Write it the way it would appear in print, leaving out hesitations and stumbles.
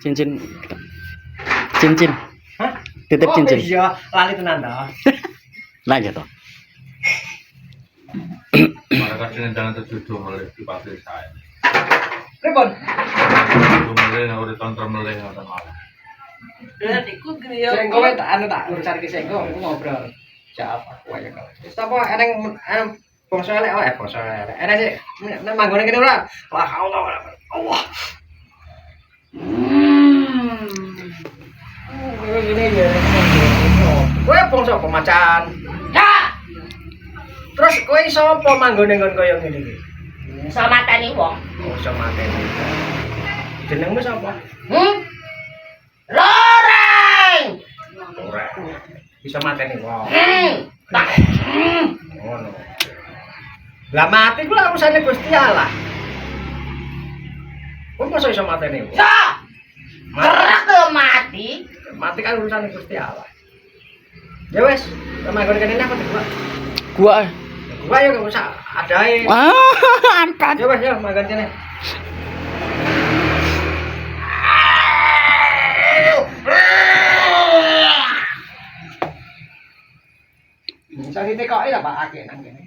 Cincin. Cincin. Hah? Titip cincin. Oh iya, lali tenan to. Nah gitu. Mereka sini jangan terjudul melih di pabrik saya. Pripun? Terjudul melih, udah tonton melih, udah malah. Sengko tak anu tak urusan ki sengko aku ngobrol. Siapa kowe ya kok. Wis apa eneng bangsa elek wae bangsa elek. Enek sik nek manggone kene ora. Wah Allah. Allah. Gini ya. Kowe bangsa apa macan? Ya, Terus kowe iso apa manggone nggon kaya ngene iki? iso mateni wong. Oh, iso mateni. Jenengmu sapa? Loreng. Ora. Iso mateni wong. Tak. Ngono. Lah mati ku lah urusane Gusti Allah. Kok masa iso mateni wong? Ya. Gerak ke mati. Mati kan urusane Gusti Allah. Ya wes, manggon kene apa tuh, Pak? Gua. Gua ya enggak usah adae. Angkat. Ya wes ya manggon kene. Bisa ditekoki lah Pak akeh nang kene.